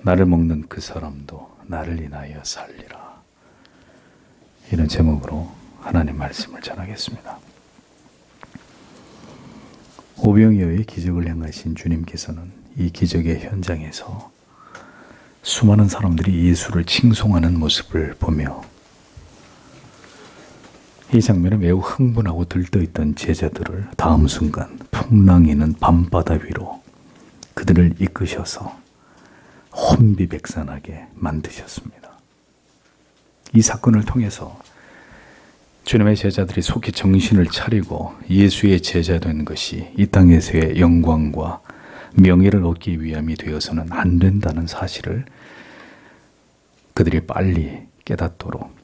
나를 먹는 그 사람도 나를 인하여 살리라. 이런 제목으로 하나님 말씀을 전하겠습니다. 오병이어의 기적을 행하신 주님께서는 이 기적의 현장에서 수많은 사람들이 예수를 칭송하는 모습을 보며 이 장면에 매우 흥분하고 들떠있던 제자들을 다음 순간 풍랑이는 밤바다 위로 그들을 이끄셔서 혼비백산하게 만드셨습니다. 이 사건을 통해서 주님의 제자들이 속히 정신을 차리고 예수의 제자 된 것이 이 땅에서의 영광과 명예를 얻기 위함이 되어서는 안 된다는 사실을 그들이 빨리 깨닫도록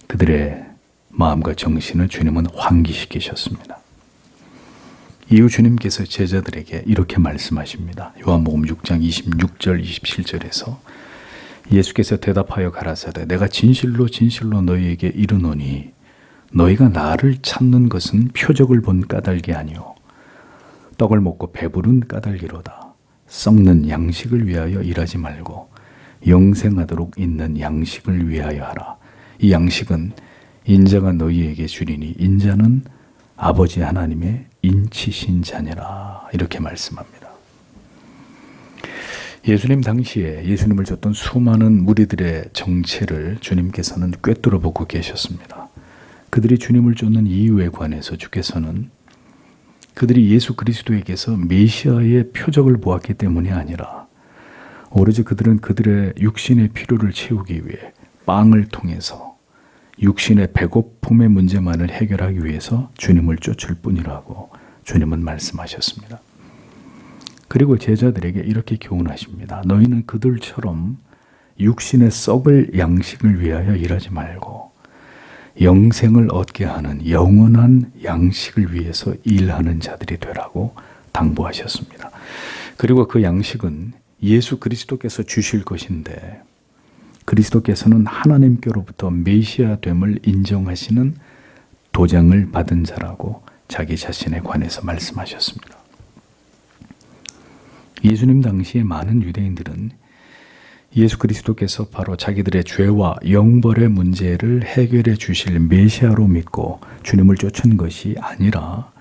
그들의 마음과 정신을 주님은 환기시키셨습니다. 이후 주님께서 제자들에게 이렇게 말씀하십니다. 요한복음 6장 26절 27절에서 예수께서 대답하여 가라사대 내가 진실로 진실로 너희에게 이르노니 너희가 나를 찾는 것은 표적을 본 까닭이 아니요 떡을 먹고 배부른 까닭이로다. 썩는 양식을 위하여 일하지 말고 영생하도록 있는 양식을 위하여 하라. 이 양식은 인자가 너희에게 주리니 인자는 아버지 하나님의 인치신 자니라. 이렇게 말씀합니다. 예수님 당시에 예수님을 쫓던 수많은 무리들의 정체를 주님께서는 꿰뚫어 보고 계셨습니다. 그들이 주님을 쫓는 이유에 관해서 주께서는 그들이 예수 그리스도에게서 메시아의 표적을 보았기 때문이 아니라 오로지 그들은 그들의 육신의 필요를 채우기 위해 빵을 통해서 육신의 배고픔의 문제만을 해결하기 위해서 주님을 쫓을 뿐이라고 주님은 말씀하셨습니다. 그리고 제자들에게 이렇게 교훈하십니다. 너희는 그들처럼 육신의 썩을 양식을 위하여 일하지 말고 영생을 얻게 하는 영원한 양식을 위해서 일하는 자들이 되라고 당부하셨습니다. 그리고 그 양식은 예수 그리스도께서 주실 것인데 그리스도께서는 하나님께로부터 메시아됨을 인정하시는 도장을 받은 자라고 자기 자신에 관해서 말씀하셨습니다. 예수님 당시에 많은 유대인들은 예수 그리스도께서 바로 자기들의 죄와 영벌의 문제를 해결해 주실 메시아로 믿고 주님을 쫓은 것이 아니라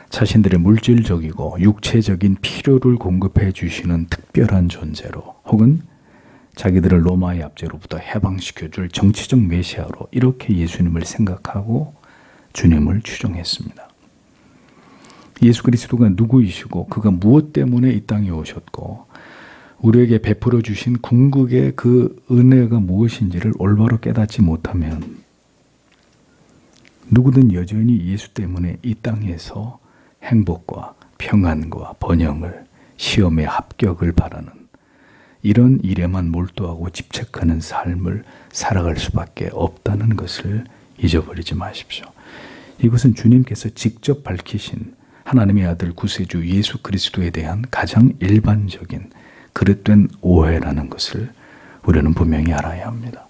자신들의 물질적이고 육체적인 필요를 공급해 주시는 특별한 존재로 혹은 자기들을 로마의 압제로부터 해방시켜줄 정치적 메시아로 이렇게 예수님을 생각하고 주님을 추종했습니다. 예수 그리스도가 누구이시고 그가 무엇 때문에 이 땅에 오셨고 우리에게 베풀어 주신 궁극의 그 은혜가 무엇인지를 올바로 깨닫지 못하면 누구든 여전히 예수 때문에 이 땅에서 행복과 평안과 번영을 시험에 합격을 바라는 이런 일에만 몰두하고 집착하는 삶을 살아갈 수밖에 없다는 것을 잊어버리지 마십시오. 이것은 주님께서 직접 밝히신 하나님의 아들 구세주 예수 그리스도에 대한 가장 일반적인 그릇된 오해라는 것을 우리는 분명히 알아야 합니다.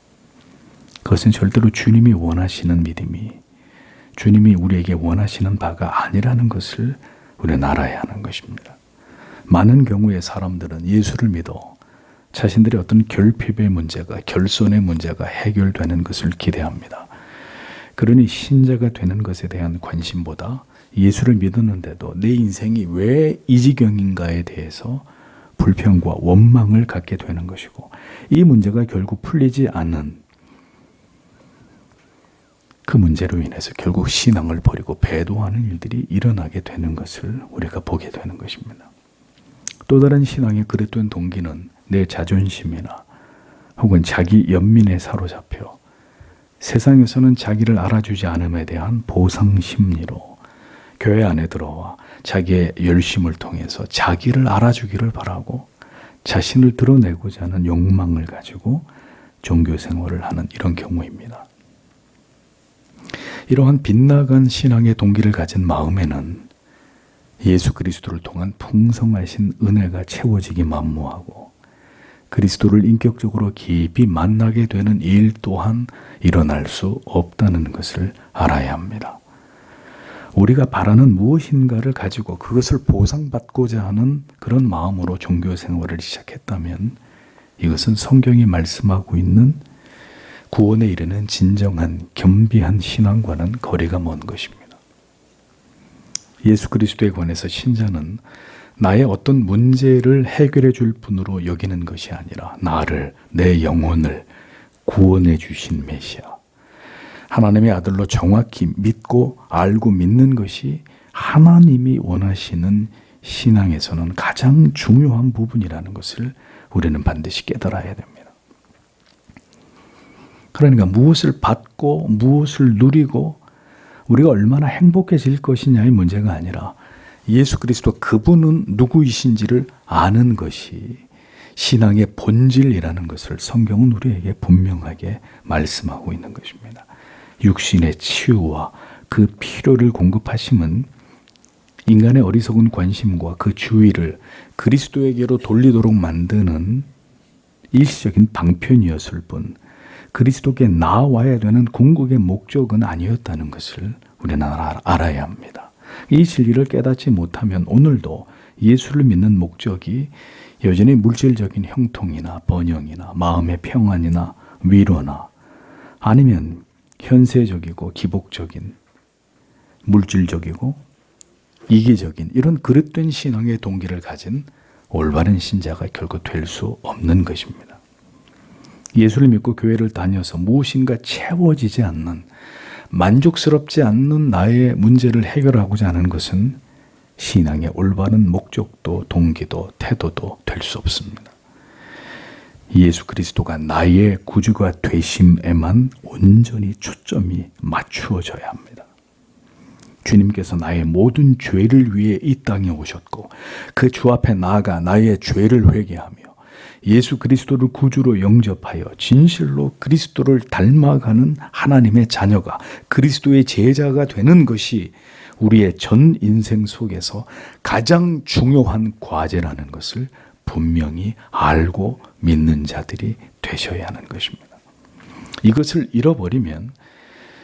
그것은 절대로 주님이 원하시는 믿음이 주님이 우리에게 원하시는 바가 아니라는 것을 우리는 알아야 하는 것입니다. 많은 경우에 사람들은 예수를 믿어 자신들의 어떤 결핍의 문제가 결손의 문제가 해결되는 것을 기대합니다. 그러니 신자가 되는 것에 대한 관심보다 예수를 믿었는데도 내 인생이 왜 이 지경인가에 대해서 불평과 원망을 갖게 되는 것이고 이 문제가 결국 풀리지 않는 그 문제로 인해서 결국 신앙을 버리고 배도하는 일들이 일어나게 되는 것을 우리가 보게 되는 것입니다. 또 다른 신앙의 그릇된 동기는 내 자존심이나 혹은 자기 연민에 사로잡혀 세상에서는 자기를 알아주지 않음에 대한 보상 심리로 교회 안에 들어와 자기의 열심을 통해서 자기를 알아주기를 바라고 자신을 드러내고자 하는 욕망을 가지고 종교 생활을 하는 이런 경우입니다. 이러한 빗나간 신앙의 동기를 가진 마음에는 예수 그리스도를 통한 풍성하신 은혜가 채워지기 만무하고 그리스도를 인격적으로 깊이 만나게 되는 일 또한 일어날 수 없다는 것을 알아야 합니다. 우리가 바라는 무엇인가를 가지고 그것을 보상받고자 하는 그런 마음으로 종교 생활을 시작했다면 이것은 성경이 말씀하고 있는 구원에 이르는 진정한 겸비한 신앙과는 거리가 먼 것입니다. 예수 그리스도에 관해서 신자는 나의 어떤 문제를 해결해 줄 분으로 여기는 것이 아니라 나를, 내 영혼을 구원해 주신 메시아, 하나님의 아들로 정확히 믿고 알고 믿는 것이 하나님이 원하시는 신앙에서는 가장 중요한 부분이라는 것을 우리는 반드시 깨달아야 됩니다. 그러니까 무엇을 받고 무엇을 누리고 우리가 얼마나 행복해질 것이냐의 문제가 아니라 예수 그리스도 그분은 누구이신지를 아는 것이 신앙의 본질이라는 것을 성경은 우리에게 분명하게 말씀하고 있는 것입니다. 육신의 치유와 그 필요를 공급하심은 인간의 어리석은 관심과 그 주의를 그리스도에게로 돌리도록 만드는 일시적인 방편이었을 뿐 그리스도께 나아와야 되는 궁극의 목적은 아니었다는 것을 우리는 알아야 합니다. 이 진리를 깨닫지 못하면 오늘도 예수를 믿는 목적이 여전히 물질적인 형통이나 번영이나 마음의 평안이나 위로나 아니면 현세적이고 기복적인 물질적이고 이기적인 이런 그릇된 신앙의 동기를 가진 올바른 신자가 결코 될 수 없는 것입니다. 예수를 믿고 교회를 다녀서 무엇인가 채워지지 않는, 만족스럽지 않는 나의 문제를 해결하고자 하는 것은 신앙의 올바른 목적도 동기도 태도도 될 수 없습니다. 예수 그리스도가 나의 구주가 되심에만 온전히 초점이 맞추어져야 합니다. 주님께서 나의 모든 죄를 위해 이 땅에 오셨고 그 주 앞에 나아가 나의 죄를 회개하며 예수 그리스도를 구주로 영접하여 진실로 그리스도를 닮아가는 하나님의 자녀가 그리스도의 제자가 되는 것이 우리의 전 인생 속에서 가장 중요한 과제라는 것을 분명히 알고 믿는 자들이 되셔야 하는 것입니다. 이것을 잃어버리면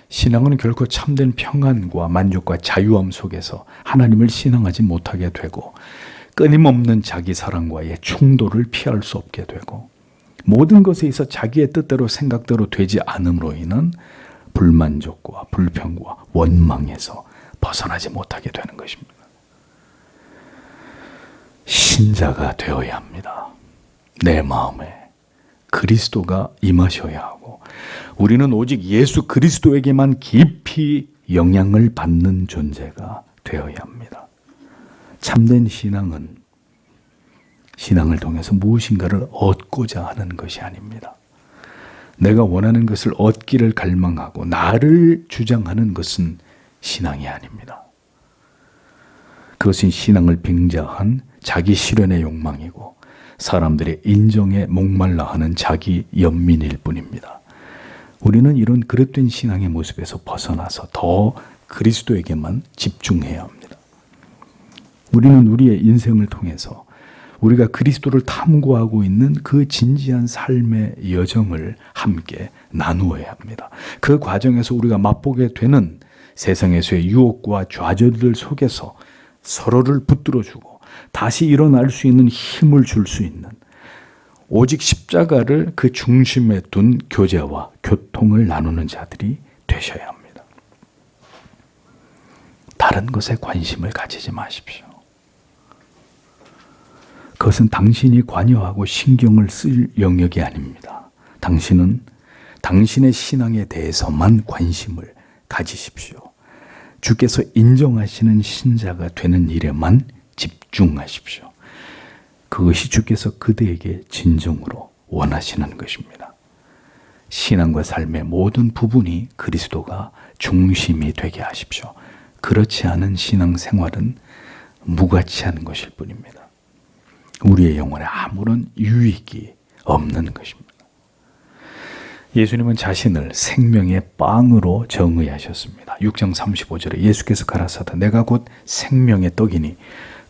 신앙은 결코 참된 평안과 만족과 자유함 속에서 하나님을 신앙하지 못하게 되고 끊임없는 자기 사랑과의 충돌을 피할 수 없게 되고 모든 것에 있어 자기의 뜻대로 생각대로 되지 않음으로 인한 불만족과 불평과 원망에서 벗어나지 못하게 되는 것입니다. 신자가 되어야 합니다. 내 마음에 그리스도가 임하셔야 하고 우리는 오직 예수 그리스도에게만 깊이 영향을 받는 존재가 되어야 합니다. 참된 신앙은 신앙을 통해서 무엇인가를 얻고자 하는 것이 아닙니다. 내가 원하는 것을 얻기를 갈망하고 나를 주장하는 것은 신앙이 아닙니다. 그것은 신앙을 빙자한 자기 실현의 욕망이고 사람들의 인정에 목말라 하는 자기 연민일 뿐입니다. 우리는 이런 그릇된 신앙의 모습에서 벗어나서 더 그리스도에게만 집중해야 합니다. 우리는 우리의 인생을 통해서 우리가 그리스도를 탐구하고 있는 그 진지한 삶의 여정을 함께 나누어야 합니다. 그 과정에서 우리가 맛보게 되는 세상에서의 유혹과 좌절들 속에서 서로를 붙들어주고 다시 일어날 수 있는 힘을 줄 수 있는 오직 십자가를 그 중심에 둔 교제와 교통을 나누는 자들이 되셔야 합니다. 다른 것에 관심을 가지지 마십시오. 그것은 당신이 관여하고 신경을 쓸 영역이 아닙니다. 당신은 당신의 신앙에 대해서만 관심을 가지십시오. 주께서 인정하시는 신자가 되는 일에만 집중하십시오. 그것이 주께서 그대에게 진정으로 원하시는 것입니다. 신앙과 삶의 모든 부분이 그리스도가 중심이 되게 하십시오. 그렇지 않은 신앙생활은 무가치한 것일 뿐입니다. 우리의 영혼에 아무런 유익이 없는 것입니다. 예수님은 자신을 생명의 빵으로 정의하셨습니다. 6장 35절에 예수께서 가라사대 내가 곧 생명의 떡이니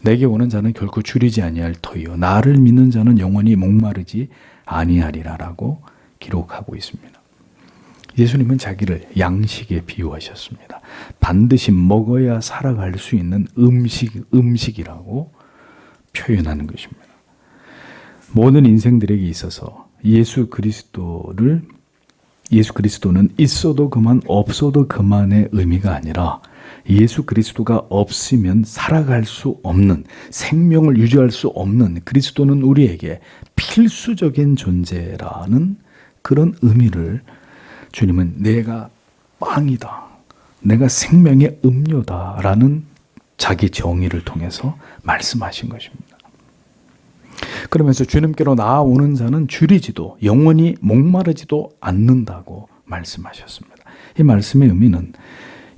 내게 오는 자는 결코 줄이지 아니할 터이요 나를 믿는 자는 영원히 목마르지 아니하리라라고 기록하고 있습니다. 예수님은 자기를 양식에 비유하셨습니다. 반드시 먹어야 살아갈 수 있는 음식이라고 표현하는 것입니다. 모든 인생들에게 있어서 예수 그리스도는 있어도 그만 없어도 그만의 의미가 아니라 예수 그리스도가 없으면 살아갈 수 없는, 생명을 유지할 수 없는, 그리스도는 우리에게 필수적인 존재라는 그런 의미를 주님은 내가 빵이다, 내가 생명의 음료다라는 자기 정의를 통해서 말씀하신 것입니다. 그러면서 주님께로 나아오는 자는 줄이지도 영원히 목마르지도 않는다고 말씀하셨습니다. 이 말씀의 의미는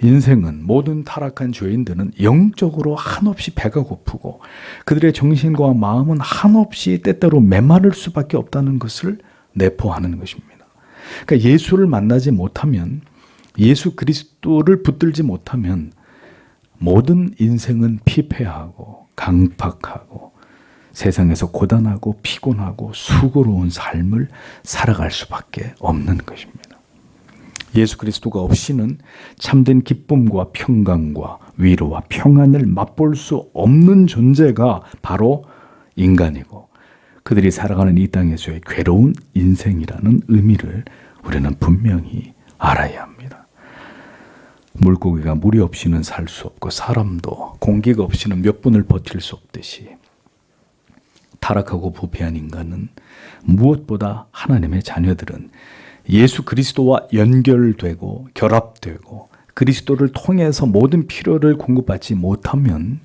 인생은 모든 타락한 죄인들은 영적으로 한없이 배가 고프고 그들의 정신과 마음은 한없이 때때로 메마를 수밖에 없다는 것을 내포하는 것입니다. 그러니까 예수를 만나지 못하면, 예수 그리스도를 붙들지 못하면 모든 인생은 피폐하고 강팍하고 세상에서 고단하고 피곤하고 수고로운 삶을 살아갈 수밖에 없는 것입니다. 예수 그리스도가 없이는 참된 기쁨과 평강과 위로와 평안을 맛볼 수 없는 존재가 바로 인간이고 그들이 살아가는 이 땅에서의 괴로운 인생이라는 의미를 우리는 분명히 알아야 합니다. 물고기가 물이 없이는 살 수 없고 사람도 공기가 없이는 몇 분을 버틸 수 없듯이 타락하고 부패한 인간은 무엇보다 하나님의 자녀들은 예수 그리스도와 연결되고 결합되고 그리스도를 통해서 모든 필요를 공급받지 못하면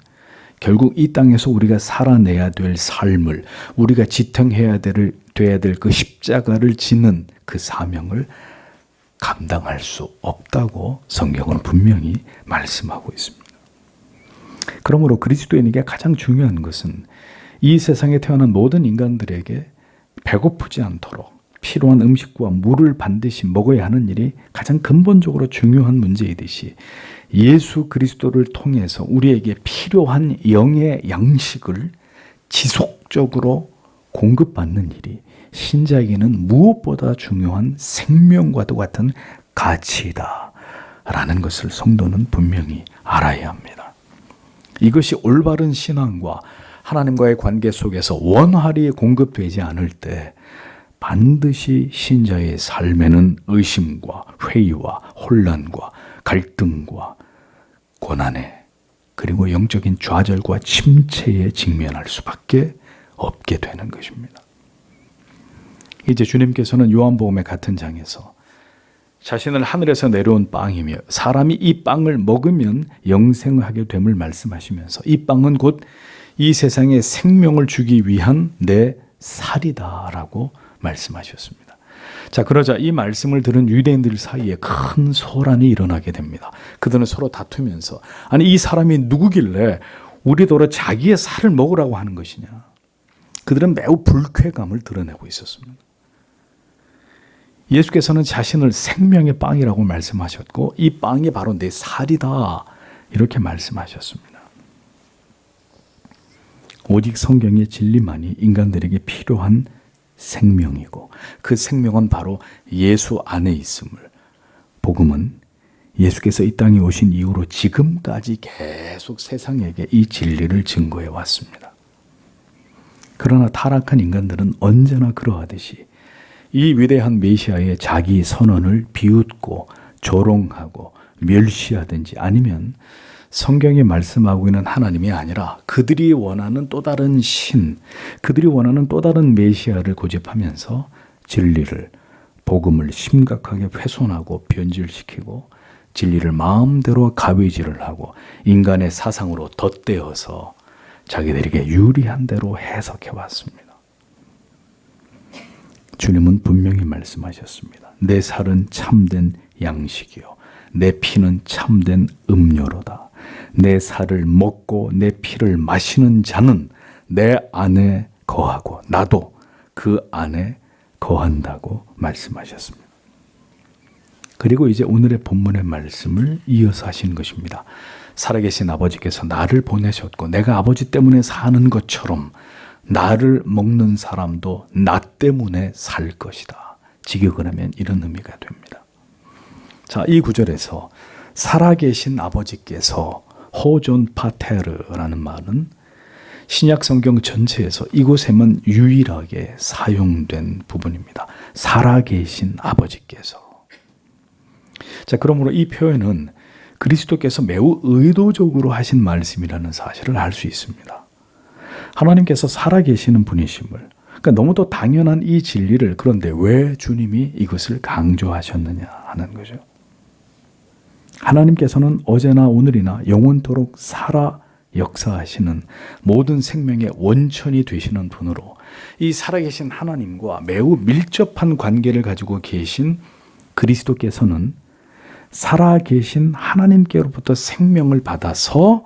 결국 이 땅에서 우리가 살아내야 될 삶을, 우리가 지탱해야 돼야 될 그 십자가를 지는 그 사명을 감당할 수 없다고 성경은 분명히 말씀하고 있습니다. 그러므로 그리스도인에게 가장 중요한 것은 이 세상에 태어난 모든 인간들에게 배고프지 않도록 필요한 음식과 물을 반드시 먹어야 하는 일이 가장 근본적으로 중요한 문제이듯이 예수 그리스도를 통해서 우리에게 필요한 영의 양식을 지속적으로 공급받는 일이 신자에게는 무엇보다 중요한 생명과도 같은 가치이다라는 것을 성도는 분명히 알아야 합니다. 이것이 올바른 신앙과 하나님과의 관계 속에서 원활히 공급되지 않을 때 반드시 신자의 삶에는 의심과 회의와 혼란과 갈등과 고난에 그리고 영적인 좌절과 침체에 직면할 수밖에 없게 되는 것입니다. 이제 주님께서는 요한복음의 같은 장에서 자신을 하늘에서 내려온 빵이며 사람이 이 빵을 먹으면 영생하게 됨을 말씀하시면서 이 빵은 곧 이 세상에 생명을 주기 위한 내 살이다라고 말씀하셨습니다. 자, 그러자 이 말씀을 들은 유대인들 사이에 큰 소란이 일어나게 됩니다. 그들은 서로 다투면서 아니 이 사람이 누구길래 우리더러 자기의 살을 먹으라고 하는 것이냐. 그들은 매우 불쾌감을 드러내고 있었습니다. 예수께서는 자신을 생명의 빵이라고 말씀하셨고 이 빵이 바로 내 살이다 이렇게 말씀하셨습니다. 오직 성경의 진리만이 인간들에게 필요한 생명이고 그 생명은 바로 예수 안에 있음을 복음은 예수께서 이 땅에 오신 이후로 지금까지 계속 세상에게 이 진리를 증거해 왔습니다. 그러나 타락한 인간들은 언제나 그러하듯이 이 위대한 메시아의 자기 선언을 비웃고 조롱하고 멸시하든지 아니면 성경이 말씀하고 있는 하나님이 아니라 그들이 원하는 또 다른 신, 그들이 원하는 또 다른 메시아를 고집하면서 진리를, 복음을 심각하게 훼손하고 변질시키고 진리를 마음대로 가위질을 하고 인간의 사상으로 덧대어서 자기들에게 유리한 대로 해석해 왔습니다. 주님은 분명히 말씀하셨습니다. 내 살은 참된 양식이요 내 피는 참된 음료로다. 내 살을 먹고 내 피를 마시는 자는 내 안에 거하고 나도 그 안에 거한다고 말씀하셨습니다. 그리고 이제 오늘의 본문의 말씀을 이어서 하신 것입니다. 살아계신 아버지께서 나를 보내셨고 내가 아버지 때문에 사는 것처럼 나를 먹는 사람도 나 때문에 살 것이다. 직역을 하면 이런 의미가 됩니다. 자, 이 구절에서 살아계신 아버지께서 호존 파테르라는 말은 신약 성경 전체에서 이곳에만 유일하게 사용된 부분입니다. 살아계신 아버지께서. 자, 그러므로 이 표현은 그리스도께서 매우 의도적으로 하신 말씀이라는 사실을 알 수 있습니다. 하나님께서 살아계시는 분이심을, 그러니까 너무도 당연한 이 진리를, 그런데 왜 주님이 이것을 강조하셨느냐 하는 거죠. 하나님께서는 어제나 오늘이나 영원토록 살아 역사하시는 모든 생명의 원천이 되시는 분으로 이 살아계신 하나님과 매우 밀접한 관계를 가지고 계신 그리스도께서는 살아계신 하나님께로부터 생명을 받아서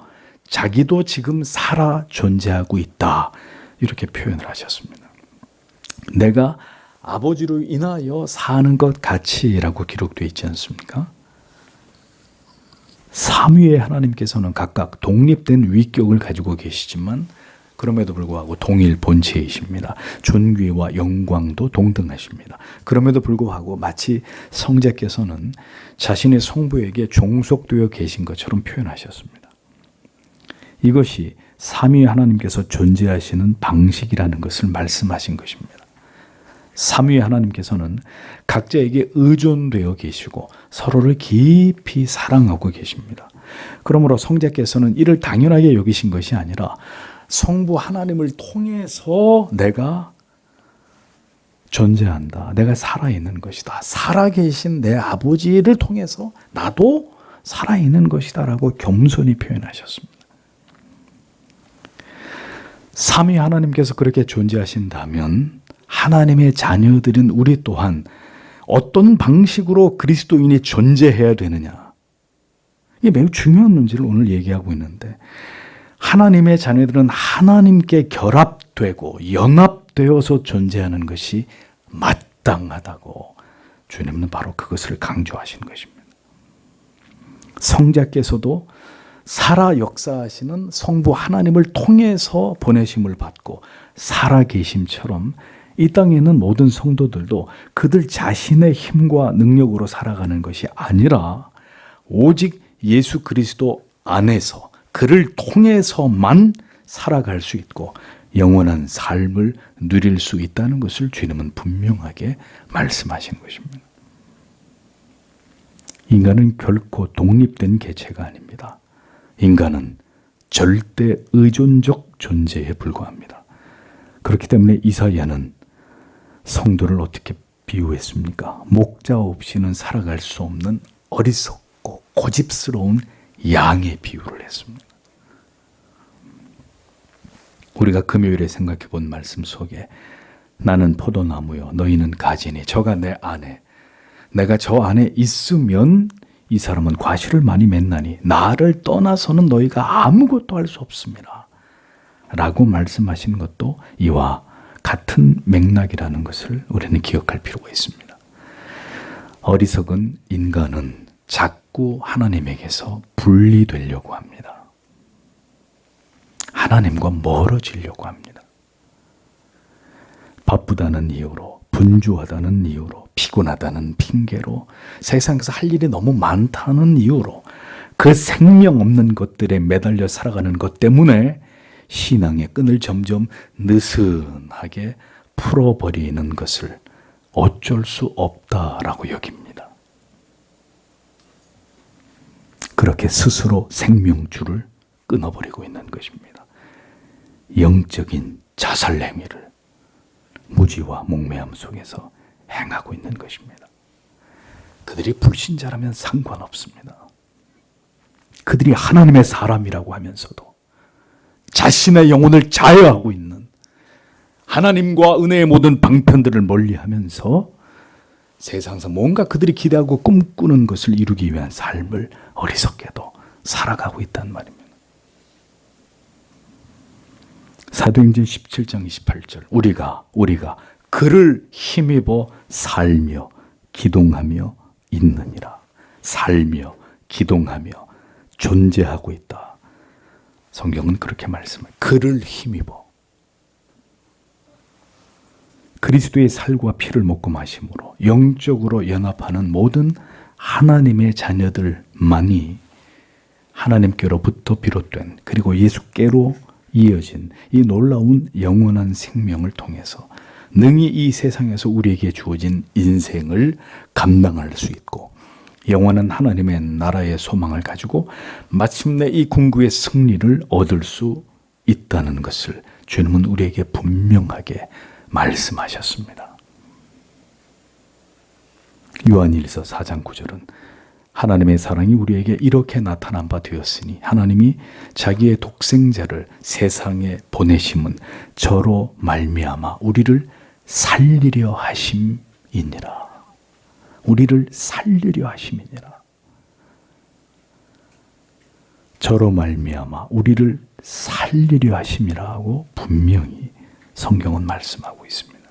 자기도 지금 살아 존재하고 있다, 이렇게 표현을 하셨습니다. 내가 아버지로 인하여 사는 것 같이라고 기록되어 있지 않습니까? 삼위의 하나님께서는 각각 독립된 위격을 가지고 계시지만 그럼에도 불구하고 동일 본체이십니다. 존귀와 영광도 동등하십니다. 그럼에도 불구하고 마치 성자께서는 자신의 성부에게 종속되어 계신 것처럼 표현하셨습니다. 이것이 삼위 하나님께서 존재하시는 방식이라는 것을 말씀하신 것입니다. 삼위 하나님께서는 각자에게 의존되어 계시고 서로를 깊이 사랑하고 계십니다. 그러므로 성자께서는 이를 당연하게 여기신 것이 아니라 성부 하나님을 통해서 내가 존재한다, 내가 살아있는 것이다, 살아계신 내 아버지를 통해서 나도 살아있는 것이다 라고 겸손히 표현하셨습니다. 삼위 하나님께서 그렇게 존재하신다면 하나님의 자녀들인 우리 또한 어떤 방식으로 그리스도인이 존재해야 되느냐, 이게 매우 중요한 문제를 오늘 얘기하고 있는데, 하나님의 자녀들은 하나님께 결합되고 연합되어서 존재하는 것이 마땅하다고 주님은 바로 그것을 강조하신 것입니다. 성자께서도 살아 역사하시는 성부 하나님을 통해서 보내심을 받고 살아계심처럼 이 땅에 있는 모든 성도들도 그들 자신의 힘과 능력으로 살아가는 것이 아니라 오직 예수 그리스도 안에서 그를 통해서만 살아갈 수 있고 영원한 삶을 누릴 수 있다는 것을 주님은 분명하게 말씀하신 것입니다. 인간은 결코 독립된 개체가 아닙니다. 인간은 절대 의존적 존재에 불과합니다. 그렇기 때문에 이사야는 성도를 어떻게 비유했습니까? 목자 없이는 살아갈 수 없는 어리석고 고집스러운 양의 비유를 했습니다. 우리가 금요일에 생각해 본 말씀 속에 나는 포도나무요 너희는 가지니 저가 내 안에, 내가 저 안에 있으면 이 사람은 과실을 많이 맺나니 나를 떠나서는 너희가 아무것도 할 수 없습니다 라고 말씀하신 것도 이와 같은 맥락이라는 것을 우리는 기억할 필요가 있습니다. 어리석은 인간은 자꾸 하나님에게서 분리되려고 합니다. 하나님과 멀어지려고 합니다. 바쁘다는 이유로, 분주하다는 이유로, 피곤하다는 핑계로, 세상에서 할 일이 너무 많다는 이유로 그 생명 없는 것들에 매달려 살아가는 것 때문에 신앙의 끈을 점점 느슨하게 풀어버리는 것을 어쩔 수 없다라고 여깁니다. 그렇게 스스로 생명줄을 끊어버리고 있는 것입니다. 영적인 자살 행위를 무지와 목매함 속에서 행하고 있는 것입니다. 그들이 불신자라면 상관없습니다. 그들이 하나님의 사람이라고 하면서도 자신의 영혼을 자해하고 있는, 하나님과 은혜의 모든 방편들을 멀리하면서 세상에서 뭔가 그들이 기대하고 꿈꾸는 것을 이루기 위한 삶을 어리석게도 살아가고 있단 말입니다. 사도행전 17장 28절 우리가 그를 힘입어 살며 기동하며 있느니라. 살며 기동하며 존재하고 있다. 성경은 그렇게 말씀해요. 그를 힘입어. 그리스도의 살과 피를 먹고 마심으로 영적으로 연합하는 모든 하나님의 자녀들만이 하나님께로부터 비롯된, 그리고 예수께로 이어진 이 놀라운 영원한 생명을 통해서 능히 이 세상에서 우리에게 주어진 인생을 감당할 수 있고 영원한 하나님의 나라의 소망을 가지고 마침내 이 궁극의 승리를 얻을 수 있다는 것을 주님은 우리에게 분명하게 말씀하셨습니다. 요한일서 4장 9절은 하나님의 사랑이 우리에게 이렇게 나타난 바 되었으니 하나님이 자기의 독생자를 세상에 보내심은 저로 말미암아 우리를 살리려 하심이니라. 우리를 살리려 하심이니라. 저로 말미암아 우리를 살리려 하심이라고 분명히 성경은 말씀하고 있습니다.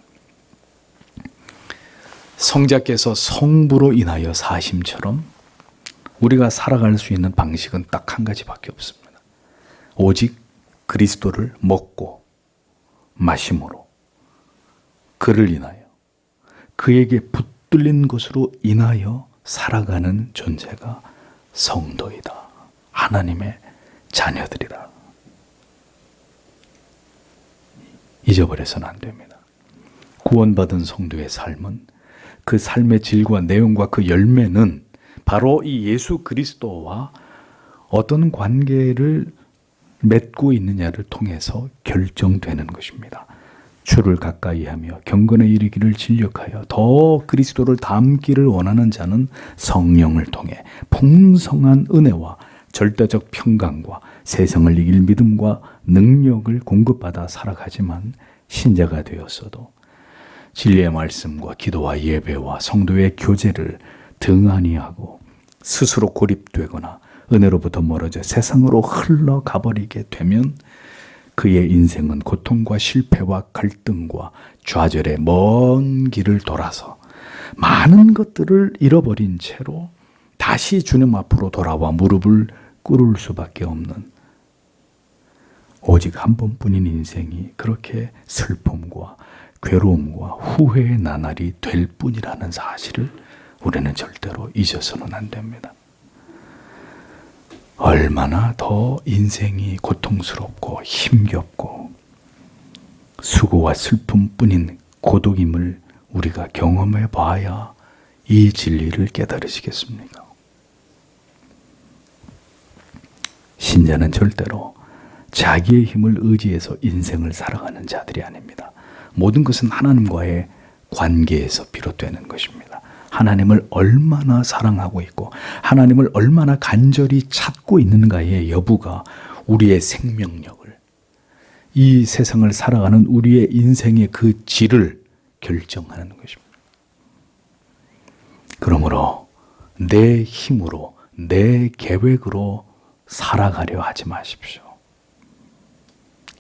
성자께서 성부로 인하여 사심처럼 우리가 살아갈 수 있는 방식은 딱 한 가지밖에 없습니다. 오직 그리스도를 먹고 마심으로 그를 인하여 그에게 붙들린 것으로 인하여 살아가는 존재가 성도이다. 하나님의 자녀들이다. 잊어버려서는 안 됩니다. 구원받은 성도의 삶은 그 삶의 질과 내용과 그 열매는 바로 이 예수 그리스도와 어떤 관계를 맺고 있느냐를 통해서 결정되는 것입니다. 주를 가까이하며 경건에 이르기를 진력하여 더 그리스도를 닮기를 원하는 자는 성령을 통해 풍성한 은혜와 절대적 평강과 세상을 이길 믿음과 능력을 공급받아 살아가지만 신자가 되었어도 진리의 말씀과 기도와 예배와 성도의 교제를 등한히 하고 스스로 고립되거나 은혜로부터 멀어져 세상으로 흘러가버리게 되면 그의 인생은 고통과 실패와 갈등과 좌절의 먼 길을 돌아서 많은 것들을 잃어버린 채로 다시 주님 앞으로 돌아와 무릎을 꿇을 수밖에 없는 오직 한 번뿐인 인생이 그렇게 슬픔과 괴로움과 후회의 나날이 될 뿐이라는 사실을 우리는 절대로 잊어서는 안 됩니다. 얼마나 더 인생이 고통스럽고 힘겹고 수고와 슬픔뿐인 고독임을 우리가 경험해 봐야 이 진리를 깨달으시겠습니까? 신자는 절대로 자기의 힘을 의지해서 인생을 살아가는 자들이 아닙니다. 모든 것은 하나님과의 관계에서 비롯되는 것입니다. 하나님을 얼마나 사랑하고 있고 하나님을 얼마나 간절히 찾고 있는가의 여부가 우리의 생명력을, 이 세상을 살아가는 우리의 인생의 그 질을 결정하는 것입니다. 그러므로 내 힘으로 내 계획으로 살아가려 하지 마십시오.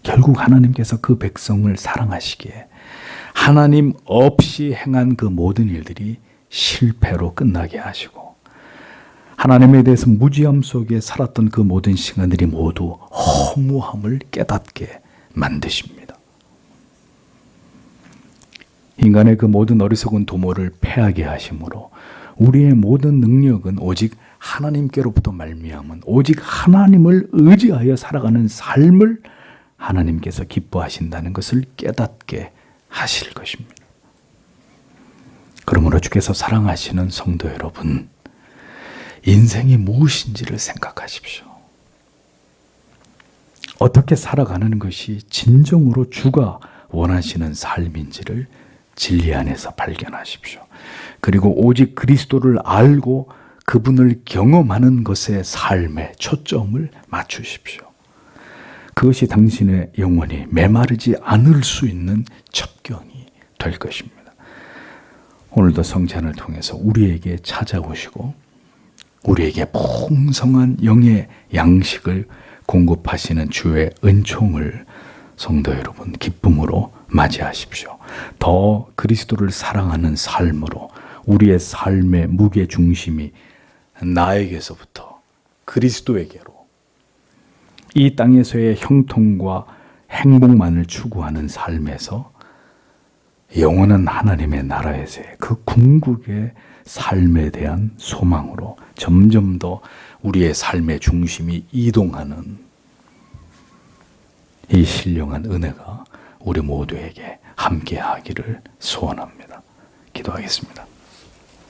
결국 하나님께서 그 백성을 사랑하시기에 하나님 없이 행한 그 모든 일들이 실패로 끝나게 하시고 하나님에 대해서 무지함 속에 살았던 그 모든 시간들이 모두 허무함을 깨닫게 만드십니다. 인간의 그 모든 어리석은 도모를 패하게 하심으로 우리의 모든 능력은 오직 하나님께로부터 말미암은 오직 하나님을 의지하여 살아가는 삶을 하나님께서 기뻐하신다는 것을 깨닫게 하실 것입니다. 그러므로 주께서 사랑하시는 성도 여러분, 인생이 무엇인지를 생각하십시오. 어떻게 살아가는 것이 진정으로 주가 원하시는 삶인지를 진리 안에서 발견하십시오. 그리고 오직 그리스도를 알고 그분을 경험하는 것에 삶에 초점을 맞추십시오. 그것이 당신의 영혼이 메마르지 않을 수 있는 첩경이 될 것입니다. 오늘도 성찬을 통해서 우리에게 찾아오시고 우리에게 풍성한 영의 양식을 공급하시는 주의 은총을 성도 여러분 기쁨으로 맞이하십시오. 더 그리스도를 사랑하는 삶으로 우리의 삶의 무게 중심이 나에게서부터 그리스도에게로 이 땅에서의 형통과 행복만을 추구하는 삶에서 영원한 하나님의 나라에서의 그 궁극의 삶에 대한 소망으로 점점 더 우리의 삶의 중심이 이동하는 이 신령한 은혜가 우리 모두에게 함께하기를 소원합니다. 기도하겠습니다.